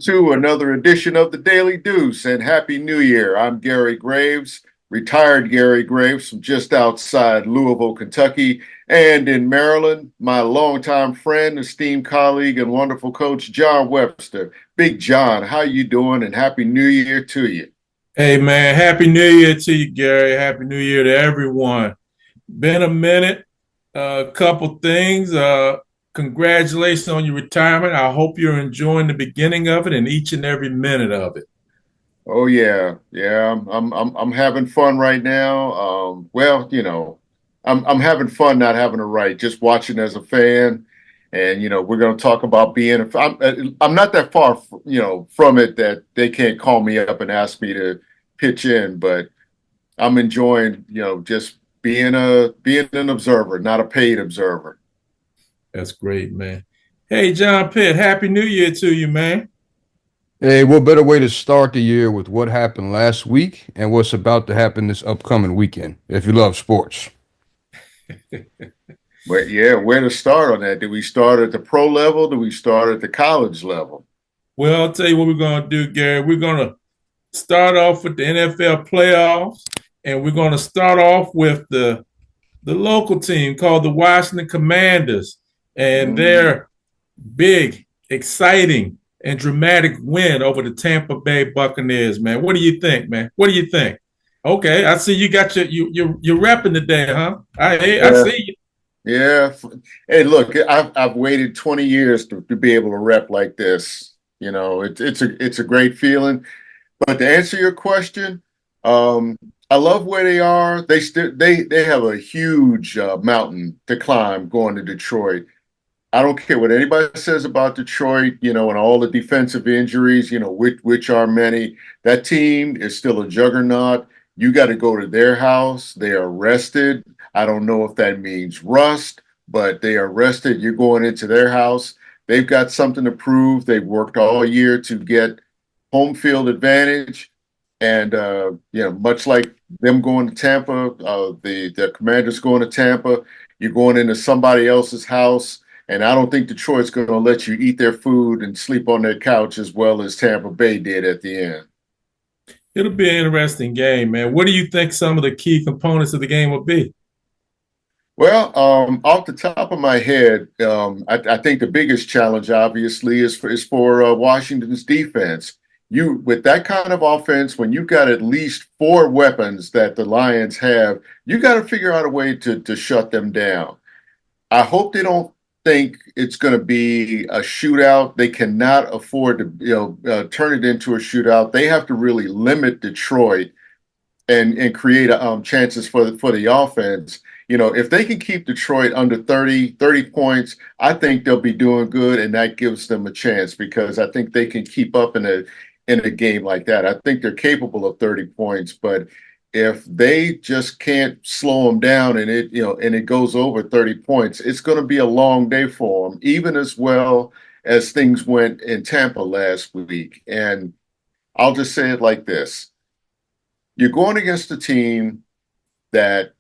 to another edition of the Daily Deuce, and Happy New Year. I'm Gary Graves, retired Gary Graves from just outside Louisville, Kentucky, and in Maryland, my longtime friend, esteemed colleague, and wonderful coach, John Webster. Big John, how you doing, and Happy New Year to you. Hey man, happy new year to you, Gary. Happy new year to everyone. Been a minute, a couple things. Congratulations on your retirement. I hope you're enjoying the beginning of it and each and every minute of it. Oh yeah. I'm having fun right now. I'm having fun not having to write, just watching as a fan. And we're going to talk about being. I'm not that far, from it that they can't call me up and ask me to pitch in, but I'm enjoying, just being an observer, not a paid observer. That's great, man. Hey, John Pitt, happy new year to you, man. Hey, what better way to start the year with what happened last week and what's about to happen this upcoming weekend, if you love sports? But yeah, where to start on that? Do we start at the pro level? Do we start at the college level? Well, I'll tell you what we're going to do, Gary. We're going to start off with the NFL playoffs, and we're going to start off with the local team called the Washington Commanders and Mm. their big, exciting, and dramatic win over the Tampa Bay Buccaneers, man. What do you think, man? What do you think? Okay, I see you got you're repping today, huh? I Yeah, see you. yeah. Hey, look, I've waited 20 years to be able to rep like this. It's a great feeling. But to answer your question, I love where they are. They have a huge mountain to climb going to Detroit. I don't care what anybody says about Detroit, and all the defensive injuries, which are many. That team is still a juggernaut. You got to go to their house. They are rested. I don't know if that means rust, but they are rested. You're going into their house. They've got something to prove. They've worked all year to get home field advantage. And much like them going to Tampa, the Commanders going to Tampa, you're going into somebody else's house. And I don't think Detroit's going to let you eat their food and sleep on their couch as well as Tampa Bay did at the end. It'll be an interesting game, man. What do you think some of the key components of the game will be? Well, off the top of my head, I think the biggest challenge, obviously, is for Washington's defense. You with that kind of offense, when you've got at least four weapons that the Lions have, you got to figure out a way to shut them down. I hope they don't think it's going to be a shootout. They cannot afford to, turn it into a shootout. They have to really limit Detroit and create chances for the offense. If they can keep Detroit under 30 points, I think they'll be doing good, and that gives them a chance because I think they can keep up in a game like that. I think they're capable of 30 points, but if they just can't slow them down and it goes over 30 points, it's going to be a long day for them, even as well as things went in Tampa last week. And I'll just say it like this. You're going against a team that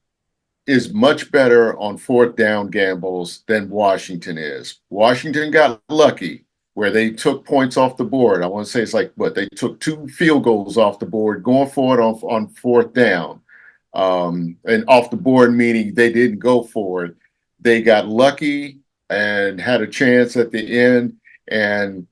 is much better on fourth down gambles than Washington is. Washington got lucky where they took points off the board. I want to say it's like what they took two field goals off the board going for it on fourth down. And off the board meaning they didn't go for it. They got lucky and had a chance at the end. And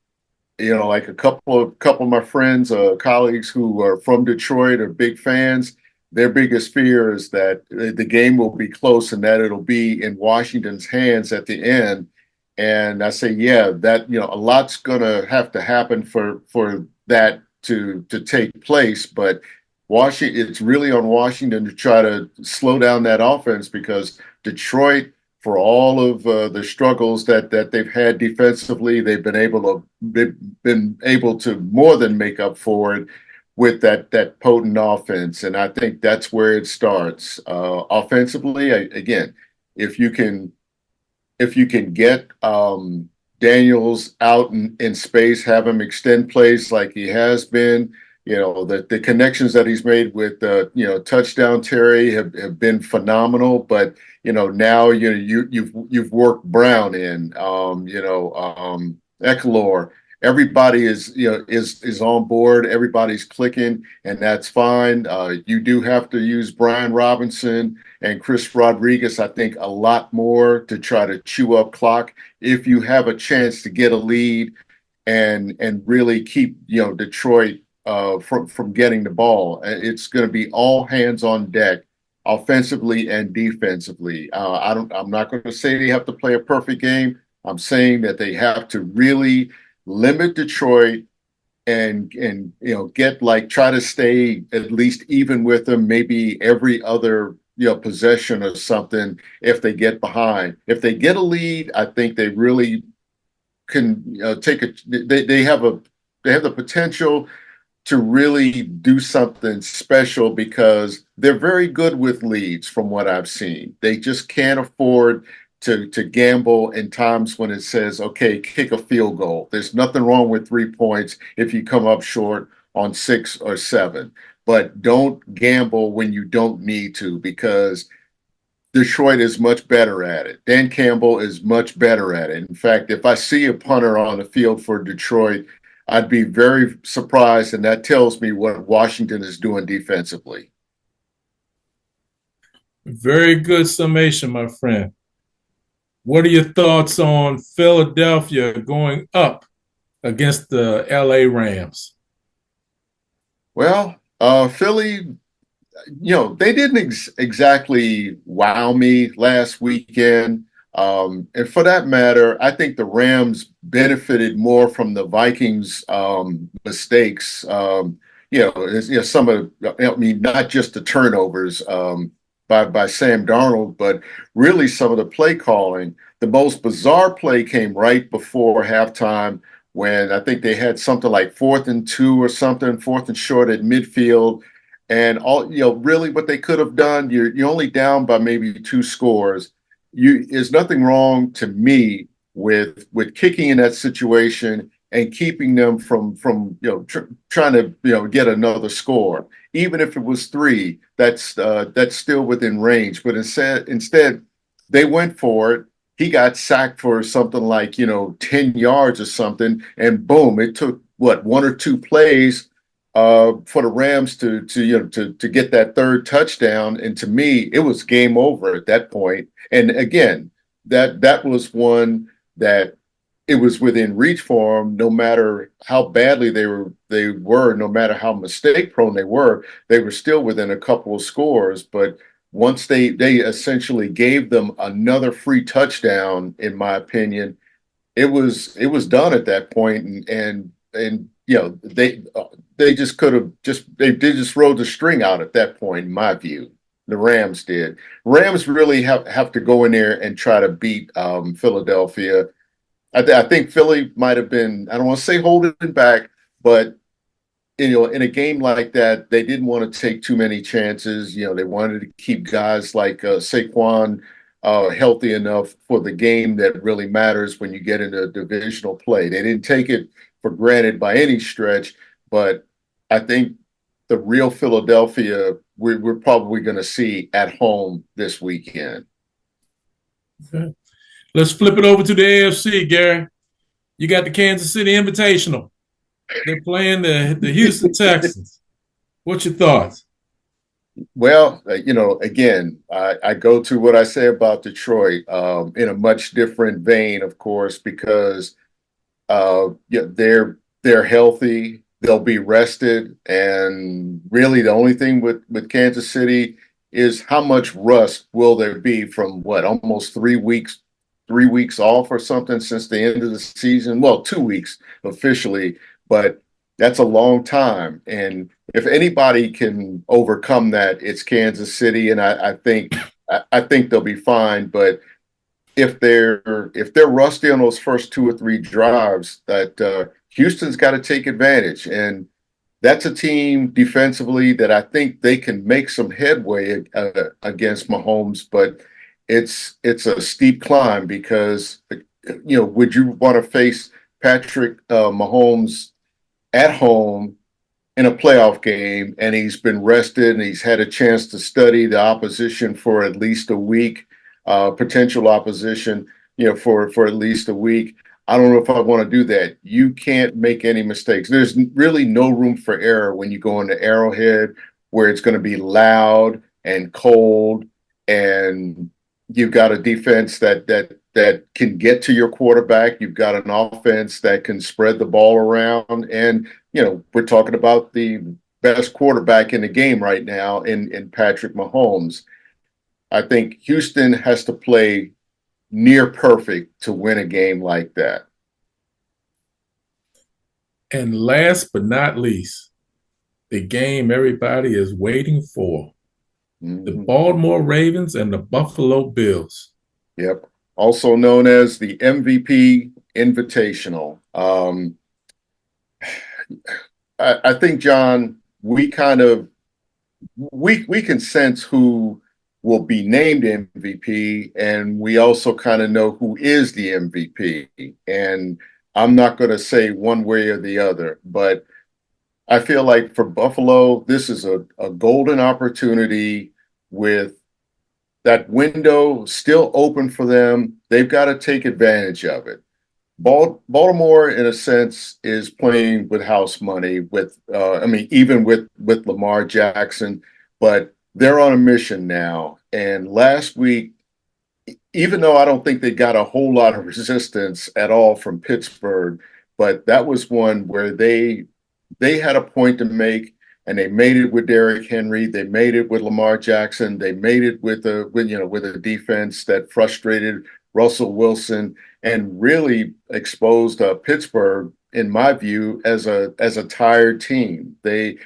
like a couple of my friends, colleagues who are from Detroit are big fans. Their biggest fear is that the game will be close and that it'll be in Washington's hands at the end. And I say, yeah, that a lot's gonna have to happen for that to take place. But Washington, it's really on Washington to try to slow down that offense because Detroit, for all of the struggles that they've had defensively, they've been able to more than make up for it with that potent offense, and I think that's where it starts. Offensively, again, if you can get Daniels out in space, have him extend plays like he has been. The connections that he's made with touchdown Terry have been phenomenal. But now you've worked Brown in, Eckler, everybody is on board, everybody's clicking, and that's fine. You do have to use Brian Robinson and Chris Rodriguez, I think, a lot more to try to chew up clock if you have a chance to get a lead and really keep Detroit from getting the ball. It's going to be all hands on deck, offensively and defensively. I'm not going to say they have to play a perfect game. I'm saying that they have to really limit Detroit and get try to stay at least even with them, maybe every other possession or something if they get behind. If they get a lead, I think they really can they have the potential to really do something special because they're very good with leads from what I've seen. They just can't afford to gamble in times when it says, okay, kick a field goal. There's nothing wrong with 3 points if you come up short on 6 or 7, but don't gamble when you don't need to because Detroit is much better at it. Dan Campbell is much better at it. In fact, if I see a punter on the field for Detroit, I'd be very surprised, and that tells me what Washington is doing defensively. Very good summation, my friend. What are your thoughts on Philadelphia going up against the LA Rams? Well, Philly, they didn't exactly wow me last weekend. And for that matter, I think the Rams benefited more from the Vikings mistakes. Some of, I mean, not just the turnovers by Sam Darnold, but really some of the play calling. The most bizarre play came right before halftime when I think they had something like 4th and 2 or something, 4th and short at midfield. And all really what they could have done, you're only down by maybe 2 scores. There's nothing wrong to me with kicking in that situation and keeping them from trying to get another score. Even if it was 3, that's still within range. But instead they went for it. He got sacked for something like 10 yards or something, and boom, it took 1 or 2 plays for the Rams to get that 3rd touchdown. And to me, it was game over at that point. And again, that was one that it was within reach for them, no matter how badly they were, no matter how mistake prone they were still within a couple of scores. But once they essentially gave them another free touchdown, in my opinion, it was done at that point. And they just could have they just rode the string out at that point, in my view. The Rams did. Rams really have to go in there and try to beat Philadelphia. I think Philly might have been, I don't want to say holding back, but in a game like that, they didn't want to take too many chances. They wanted to keep guys like Saquon healthy enough for the game that really matters when you get into divisional play. They didn't take it for granted by any stretch, but I think the real Philadelphia we're probably going to see at home this weekend. Okay. Let's flip it over to the AFC, Gary. You got the Kansas City Invitational. They're playing the Houston Texans. What's your thoughts? Well, again, I go to what I say about Detroit in a much different vein, of course, because they're healthy, they'll be rested, and really the only thing with Kansas City is how much rust will there be from almost 3 weeks off or something since the end of the season. Well, 2 weeks officially, but that's a long time. And if anybody can overcome that, it's Kansas City. And I think they'll be fine. But if they're rusty on those first 2 or 3 drives, that Houston's got to take advantage. And that's a team defensively that I think they can make some headway against Mahomes, but it's a steep climb because would you want to face Patrick Mahomes at home in a playoff game, and he's been rested and he's had a chance to study the opposition for at least a week, potential opposition, for at least a week? I don't know if I want to do that. You can't make any mistakes. There's really no room for error when you go into Arrowhead, where it's going to be loud and cold, and you've got a defense that can get to your quarterback. You've got an offense that can spread the ball around, and we're talking about the best quarterback in the game right now in Patrick Mahomes. I think Houston has to play near perfect to win a game like that. And last but not least, the game everybody is waiting for, the Mm-hmm. Baltimore Ravens and the Buffalo Bills. Yep. Also known as the MVP Invitational. I think, John, we kind of we can sense who will be named MVP, and we also kind of know who is the MVP. And I'm not going to say one way or the other, but I feel like for Buffalo, this is a golden opportunity with that window still open for them. They've got to take advantage of it. Baltimore, in a sense, is playing with house money. Even with Lamar Jackson, but they're on a mission now. And last week, even though I don't think they got a whole lot of resistance at all from Pittsburgh, but that was one where they had a point to make, and they made it with Derrick Henry. They made it with Lamar Jackson. They made it with a defense that frustrated Russell Wilson and really exposed Pittsburgh, in my view, as a tired team. They,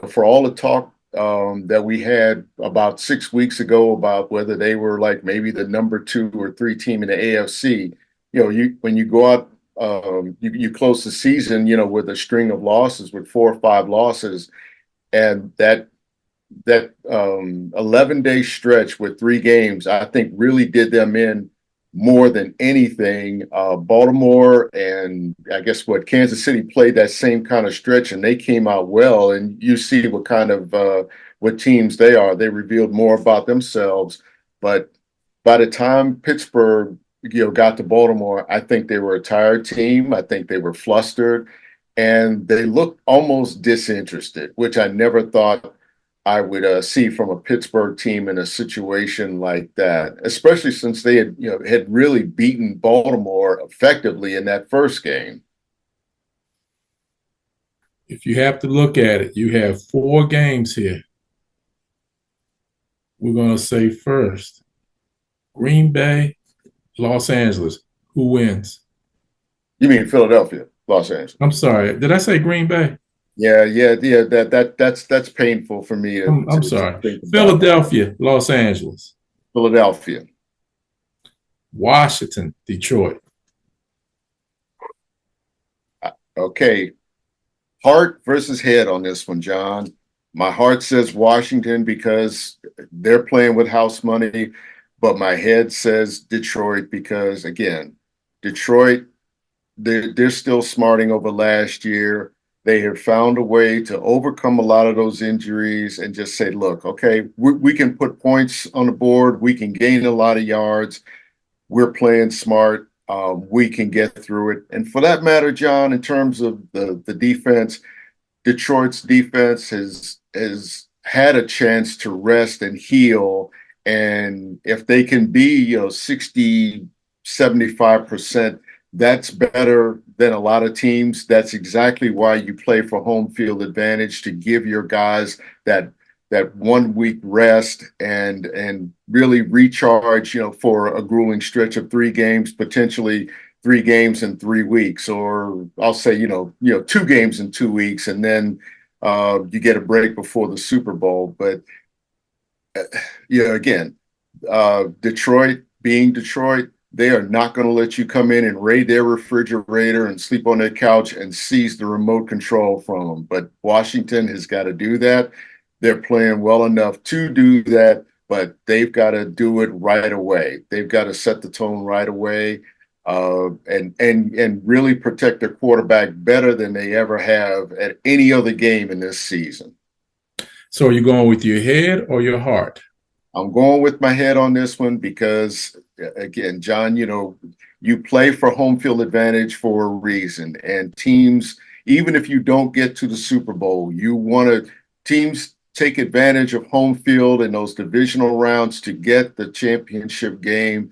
for all the talk that we had about 6 weeks ago about whether they were like maybe the number 2 or 3 team in the AFC, when you go out, you close the season, with a string of losses, with 4 or 5 losses, and that 11-day stretch with 3 games, I think really did them in more than anything. Baltimore and I guess Kansas City played that same kind of stretch, and they came out well. And you see what kind of what teams they are. They revealed more about themselves. But by the time Pittsburgh got to Baltimore, I think they were a tired team. I think they were flustered, and they looked almost disinterested, which I never thought I would see from a Pittsburgh team in a situation like that, especially since they had really beaten Baltimore effectively in that first game. If you have to look at it, you have 4 games here. We're going to say first, Green Bay, Los Angeles. Who wins? You mean Philadelphia, Los Angeles? I'm sorry. Did I say Green Bay? Yeah. That's painful for me I'm to sorry. think about. Philadelphia, Los Angeles. Philadelphia. Washington, Detroit. Okay. Heart versus head on this one, John. My heart says Washington because they're playing with house money, but my head says Detroit because, again, Detroit, they're still smarting over last year. They have found a way to overcome a lot of those injuries and just say, look, okay, we can put points on the board. We can gain a lot of yards. We're playing smart. We can get through it. And for that matter, John, in terms of the defense, Detroit's defense has had a chance to rest and heal. And if they can be, 60, 75%, that's better than a lot of teams. That's exactly why you play for home field advantage, to give your guys that 1 week rest and really recharge, for a grueling stretch of 3 games, potentially 3 games in 3 weeks, or I'll say, 2 games in 2 weeks, and then you get a break before the Super Bowl. But again, Detroit being Detroit, they are not going to let you come in and raid their refrigerator and sleep on their couch and seize the remote control from them. But Washington has got to do that. They're playing well enough to do that, but they've got to do it right away. They've got to set the tone right away, and really protect their quarterback better than they ever have at any other game in this season. So are you going with your head or your heart? I'm going with my head on this one because, again, John, you play for home field advantage for a reason. And teams, even if you don't get to the Super Bowl, teams take advantage of home field in those divisional rounds to get the championship game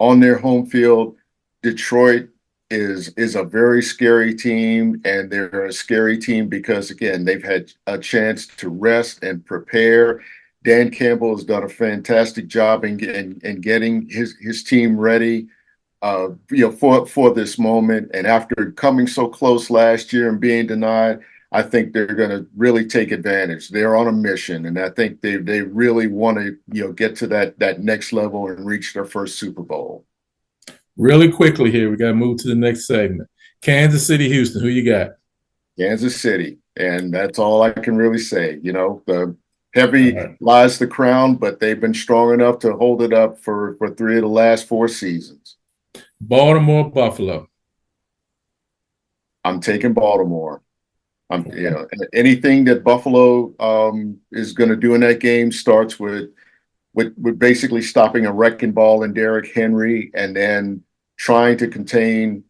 on their home field. Detroit is a very scary team, and they're a scary team because again, they've had a chance to rest and prepare. Dan Campbell has done a fantastic job in getting his team ready, for this moment. And after coming so close last year and being denied, I think they're going to really take advantage. They're on a mission, and I think they really want to get to that next level and reach their first Super Bowl. Really quickly here, we got to move to the next segment. Kansas City, Houston, who you got? Kansas City, and that's all I can really say. The All heavy right. lies the crown, but they've been strong enough to hold it up for three of the last four seasons. Baltimore, Buffalo. I'm taking Baltimore. Anything that Buffalo is going to do in that game starts with basically stopping a wrecking ball in Derrick Henry and then trying to contain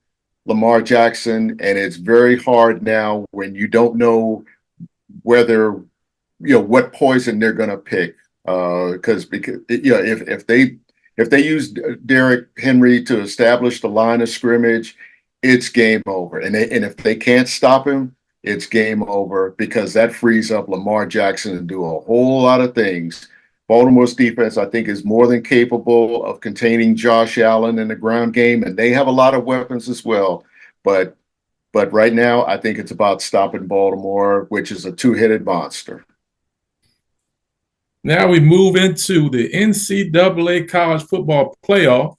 Lamar Jackson. And it's very hard now when you don't know whether what poison they're going to pick, because if they use Derrick Henry to establish the line of scrimmage, it's game over. And if they can't stop him, it's game over because that frees up Lamar Jackson to do a whole lot of things. Baltimore's defense, I think, is more than capable of containing Josh Allen in the ground game, and they have a lot of weapons as well. But right now, I think it's about stopping Baltimore, which is a two-headed monster. Now we move into the NCAA college football playoff.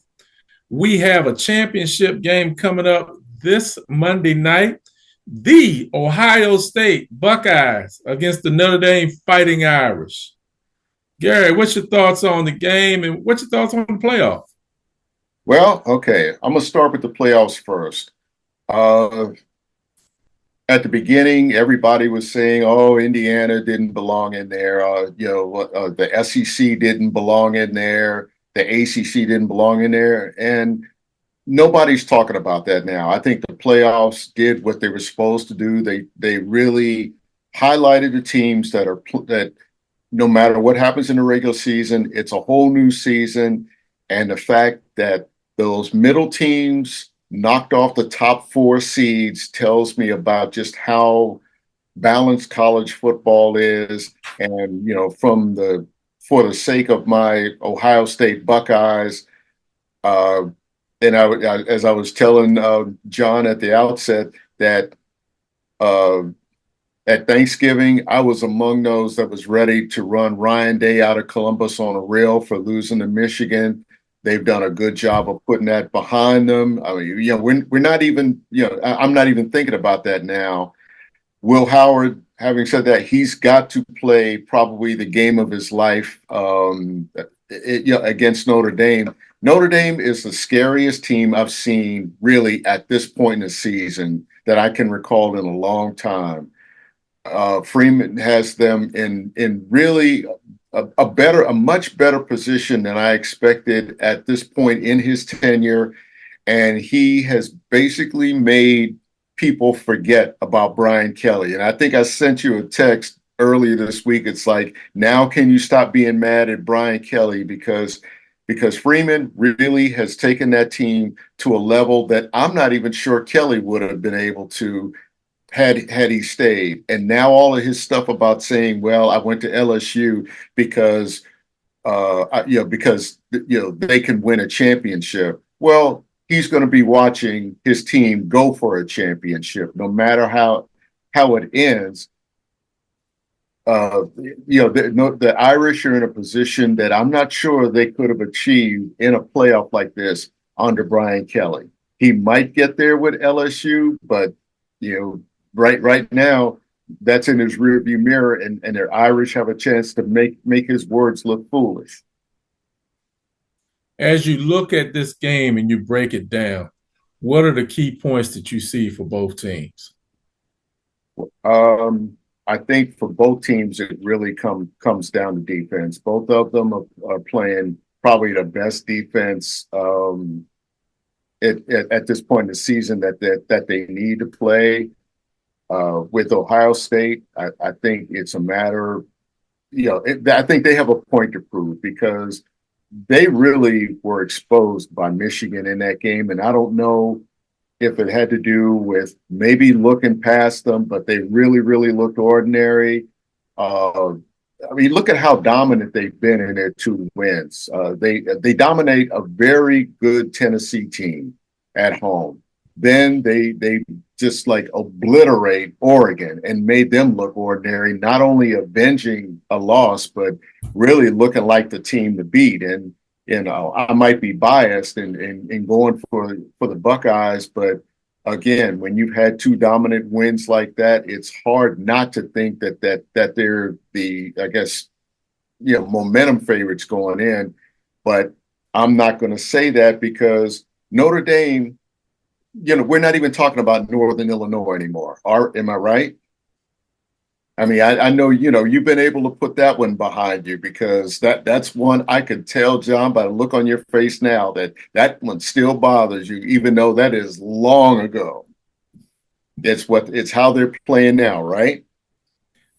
We have a championship game coming up this Monday night. The Ohio State Buckeyes against the Notre Dame Fighting Irish. Gary, what's your thoughts on the game and what's your thoughts on the playoff? Well, okay, I'm going to start with the playoffs first. At the beginning, everybody was saying, "Oh, Indiana didn't belong in there. The SEC didn't belong in there. The ACC didn't belong in there." And nobody's talking about that now. I think the playoffs did what they were supposed to do. They really highlighted the teams that no matter what happens in the regular season, it's a whole new season, and the fact that those middle teams knocked off the top four seeds tells me about just how balanced college football is. And for the sake of my Ohio State Buckeyes, and as I was telling John at the outset, that uh, at Thanksgiving, I was among those that was ready to run Ryan Day out of Columbus on a rail for losing to Michigan. They've done a good job of putting that behind them. I mean, we're not even, I'm not even thinking about that now. Will Howard, having said that, he's got to play probably the game of his life against Notre Dame. Notre Dame is the scariest team I've seen really at this point in the season that I can recall in a long time. Freeman has them in really a much better position than I expected at this point in his tenure, and he has basically made people forget about Brian Kelly. And I think I sent you a text earlier this week. It's like, now can you stop being mad at Brian Kelly because Freeman really has taken that team to a level that I'm not even sure Kelly would have been able to had he stayed. And now all of his stuff about saying, "Well, I went to LSU because they can win a championship." Well, he's going to be watching his team go for a championship, no matter how it ends. The Irish are in a position that I'm not sure they could have achieved in a playoff like this under Brian Kelly. He might get there with LSU, but right now that's in his rearview mirror, and the Irish have a chance to make his words look foolish. As you look at this game and you break it down, what are the key points that you see for both teams? I think for both teams, it really comes down to defense. Both of them are playing probably the best defense at this point in the season that they need to play. With Ohio State, I think it's a matter, I think they have a point to prove because they really were exposed by Michigan in that game. And I don't know if it had to do with maybe looking past them, but they really, really looked ordinary. I mean, look at how dominant they've been in their 2 wins. They dominate a very good Tennessee team at home. Then they just like obliterate Oregon and made them look ordinary, not only avenging a loss, but really looking like the team to beat. And I might be biased in going for the Buckeyes, but again, when you've had 2 dominant wins like that, it's hard not to think that they're the, I guess, momentum favorites going in. But I'm not going to say that because Notre Dame, we're not even talking about Northern Illinois anymore. Am I right? I mean, I know, you've been able to put that one behind you because that's one I could tell, John, by the look on your face now that one still bothers you, even though that is long ago. It's how they're playing now, right?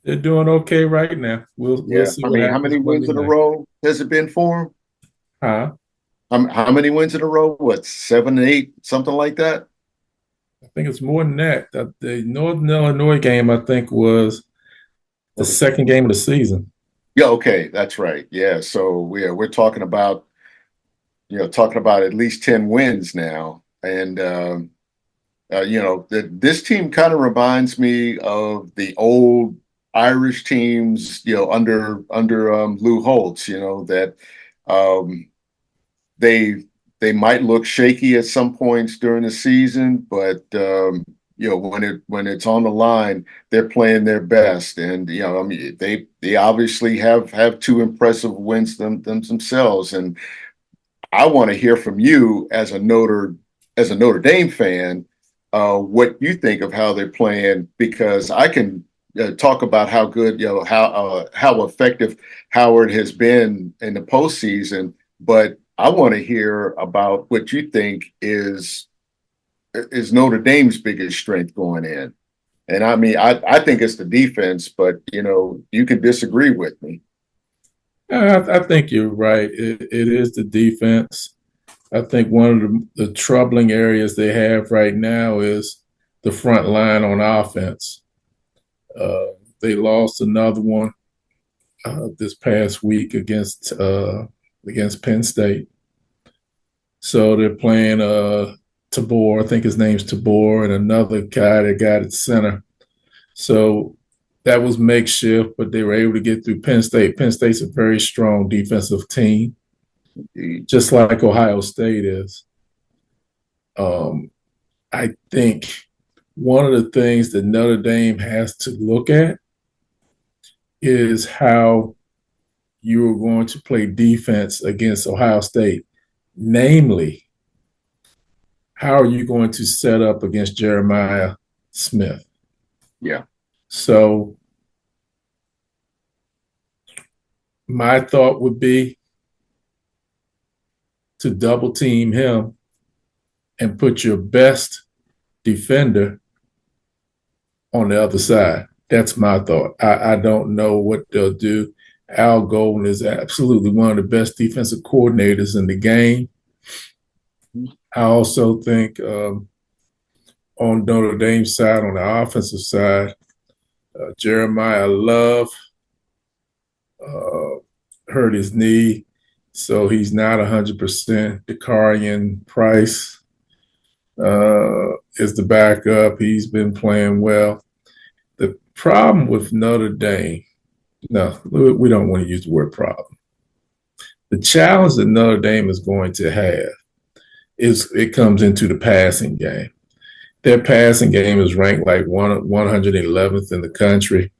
They're doing okay right now. We'll Yeah. see I what mean, how happens many wins Monday in a night. row has it been for them? Huh? How many wins in a row? What, 7, 8, something like that? I think it's more than that. The Northern Illinois game, I think, was the second game of the season. Yeah, okay, that's right. Yeah, so we're talking about at least 10 wins now, and this team kind of reminds me of the old Irish teams, under Lou Holtz. That um, they they might look shaky at some points during the season, but when it's on the line, they're playing their best. And I mean, they obviously have 2 impressive wins themselves. And I want to hear from you as a Notre Dame fan, what you think of how they're playing, because I can talk about how good, how effective Howard has been in the postseason, but I want to hear about what you think is Notre Dame's biggest strength going in. And I mean, I think it's the defense, but you can disagree with me. I think you're right. It is the defense. I think one of the troubling areas they have right now is the front line on offense. They lost another one this past week against Penn State. So they're playing Tabor. I think his name's Tabor, and another guy that got at center. So that was makeshift, but they were able to get through Penn State. Penn State's a very strong defensive team, just like Ohio State is. I think one of the things that Notre Dame has to look at is how you are going to play defense against Ohio State. Namely, how are you going to set up against Jeremiah Smith? Yeah. So my thought would be to double team him and put your best defender on the other side. That's my thought. I don't know what they'll do. Al Golden is absolutely one of the best defensive coordinators in the game. I also think on Notre Dame's side, on the offensive side, Jeremiah Love hurt his knee, so he's not 100%. Dakarian Price is the backup. He's been playing well. The problem with Notre Dame, no, we don't want to use the word problem. The challenge that Notre Dame is going to have is it comes into the passing game. Their passing game is ranked like 111th in the country.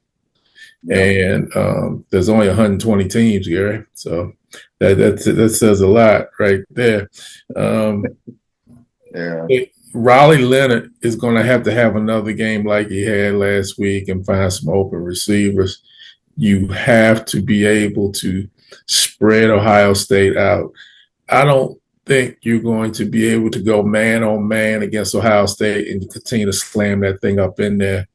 And there's only 120 teams, Gary. So that says a lot right there. Yeah. Raleigh Leonard is going to have another game like he had last week and find some open receivers. You have to be able to spread Ohio State out. I don't think you're going to be able to go man on man against Ohio State and continue to slam that thing up in there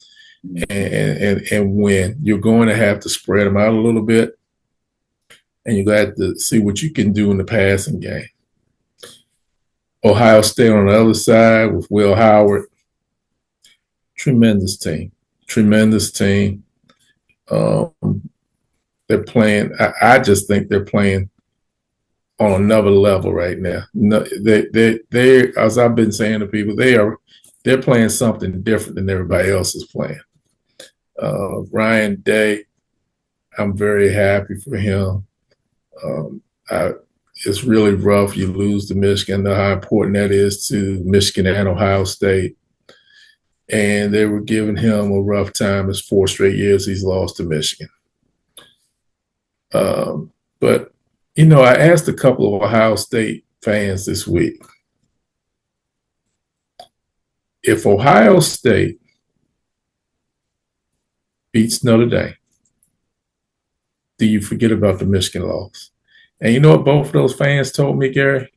and win. You're going to have to spread them out a little bit, and you got to see what you can do in the passing game. Ohio State on the other side with Will Howard, tremendous team, tremendous team. They're playing. I just think they're playing on another level right now. No, they, as I've been saying to people, they're playing something different than everybody else is playing. Ryan Day, I'm very happy for him. Um, it's really rough. You lose to Michigan. I know how important that is to Michigan and Ohio State. And they were giving him a rough time. It's 4 straight years he's lost to Michigan. But, I asked a couple of Ohio State fans this week, if Ohio State beats Notre Dame, do you forget about the Michigan loss? And you know what both of those fans told me, Gary?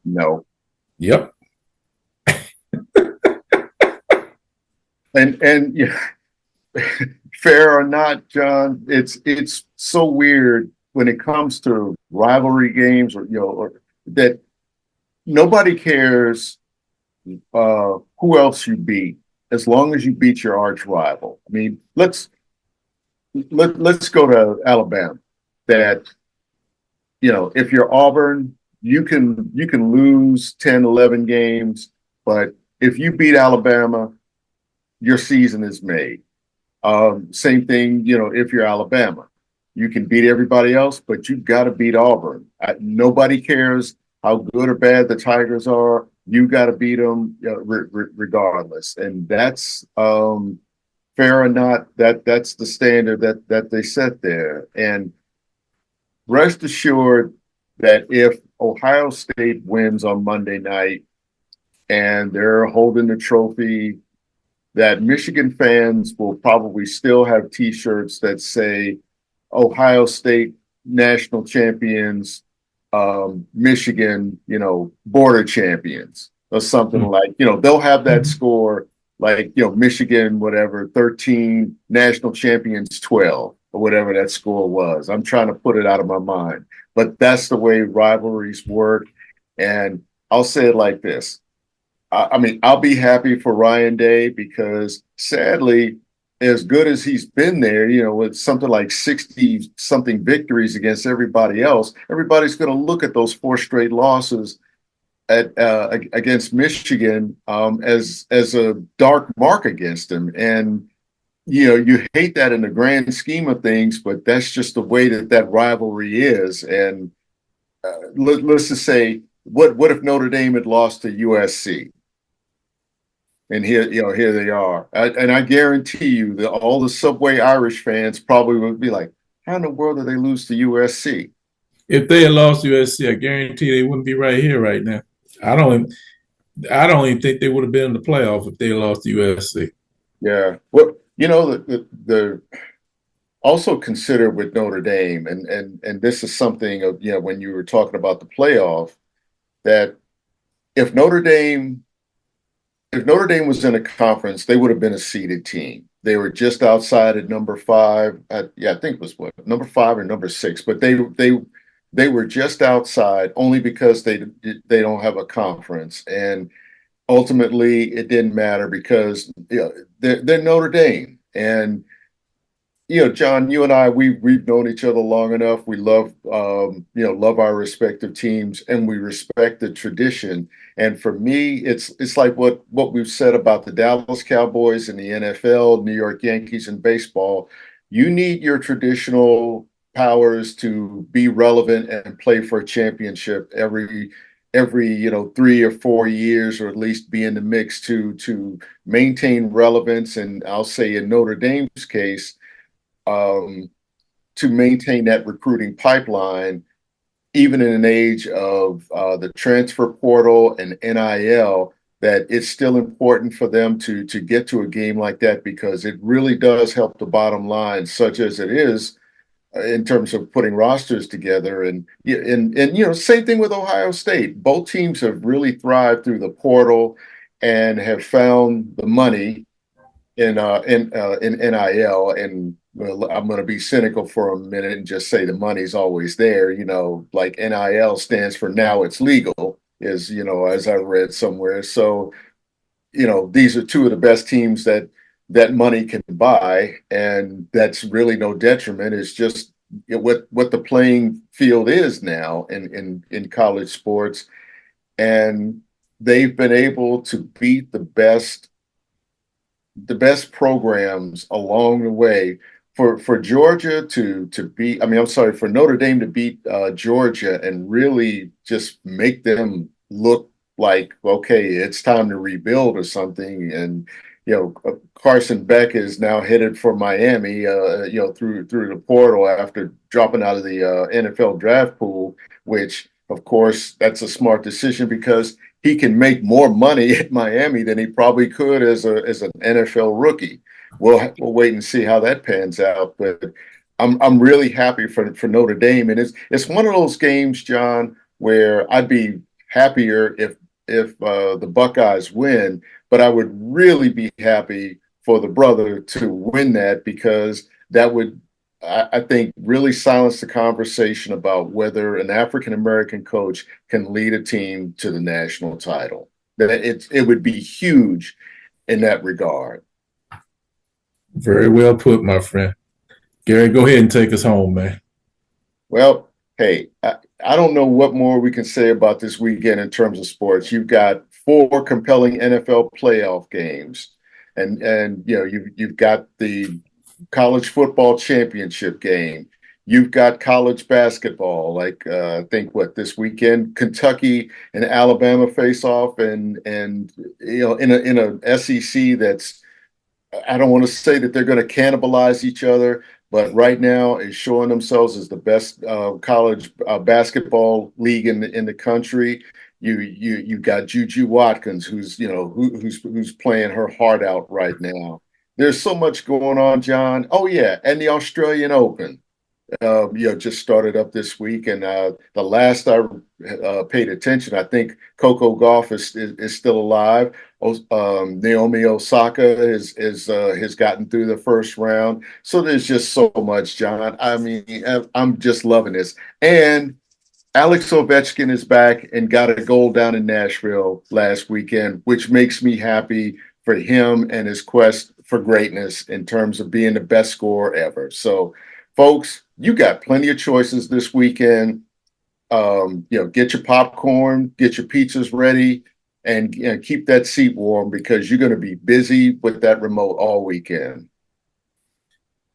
No. Yep. And yeah, fair or not, John, it's so weird when it comes to rivalry games, or that nobody cares who else you beat as long as you beat your arch rival. I mean, let's go to Alabama. That if you're Auburn, you can lose 10, 11 games, but if you beat Alabama, your season is made. Same thing, if you're Alabama, you can beat everybody else, but you've got to beat Auburn. Nobody cares how good or bad the Tigers are. You got to beat them regardless, and that's fair or not. That's the standard that they set there. And rest assured that if Ohio State wins on Monday night and they're holding the trophy, that Michigan fans will probably still have T-shirts that say Ohio State national champions, Michigan, border champions or something like, they'll have that score like, Michigan, whatever, 13, national champions 12, or whatever that score was. I'm trying to put it out of my mind, but that's the way rivalries work. And I'll say it like this. I mean, I'll be happy for Ryan Day because sadly, as good as he's been there, with something like 60 something victories against everybody else, everybody's going to look at those 4 straight losses against Michigan as a dark mark against him. And, you hate that in the grand scheme of things, but that's just the way that rivalry is. And let's just say, what if Notre Dame had lost to USC? And here they are. And I guarantee you that all the Subway Irish fans probably would be like, how in the world did they lose to USC? If they had lost USC, I guarantee they wouldn't be right here right now. I don't even think they would have been in the playoff if they lost to USC. Yeah. Well, the also consider with Notre Dame, and this is something of, when you were talking about the playoff, that if Notre Dame was in a conference, they would have been a seeded team. They were just outside at number 5. I think it was number 5 or number 6, but they were just outside only because they don't have a conference. And ultimately, it didn't matter because they're Notre Dame. And John, you and I, we've known each other long enough. We love our respective teams, and we respect the tradition. And for me, it's like what we've said about the Dallas Cowboys and the NFL, New York Yankees and baseball. You need your traditional powers to be relevant and play for a championship every 3 or 4 years, or at least be in the mix to maintain relevance. And I'll say in Notre Dame's case, to maintain that recruiting pipeline, even in an age of the transfer portal and NIL, that it's still important for them to get to a game like that because it really does help the bottom line, such as it is in terms of putting rosters together. And same thing with Ohio State. Both teams have really thrived through the portal and have found the money in NIL. And well, I'm going to be cynical for a minute and just say the money's always there. Like NIL stands for now it's legal, is as I read somewhere. So these are two of the best teams that money can buy, and that's really no detriment. It's just what the playing field is now in college sports, and they've been able to beat the best programs along the way. For Georgia to beat, I mean, I'm sorry, for Notre Dame to beat Georgia and really just make them look like, okay, it's time to rebuild or something. And Carson Beck is now headed for Miami, through the portal after dropping out of the NFL draft pool, which of course that's a smart decision because he can make more money at Miami than he probably could as an NFL rookie. We'll wait and see how that pans out, but I'm really happy for Notre Dame, and it's one of those games, John, where I'd be happier if the Buckeyes win, but I would really be happy for the brother to win that because that would, I think, really silence the conversation about whether an African American coach can lead a team to the national title. That it would be huge in that regard. Very well put, my friend. Gary, go ahead and take us home, man. Well, hey, I don't know what more we can say about this weekend in terms of sports. You've got 4 compelling NFL playoff games, and you've got the college football championship game. You've got college basketball, like I think this weekend, Kentucky and Alabama face off, and in a SEC that's, I don't want to say that they're going to cannibalize each other, but right now is showing themselves as the best college basketball league in the country. You've got Juju Watkins, who's playing her heart out right now. There's so much going on, John. Oh yeah, and the Australian Open, just started up this week, and the last I paid attention, I think Coco Gauff is still alive. Naomi Osaka has gotten through the first round. So there's just so much, John. I mean, I'm just loving this. And Alex Ovechkin is back and got a goal down in Nashville last weekend, which makes me happy for him and his quest for greatness in terms of being the best scorer ever. So, folks, you got plenty of choices this weekend. Get your popcorn, get your pizzas ready, and keep that seat warm because you're going to be busy with that remote all weekend.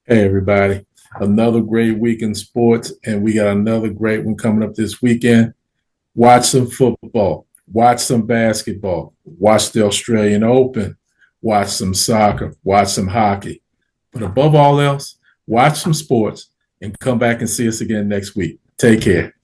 Hey, everybody. Another great week in sports, and we got another great one coming up this weekend. Watch some football. Watch some basketball. Watch the Australian Open. Watch some soccer. Watch some hockey. But above all else, watch some sports and come back and see us again next week. Take care.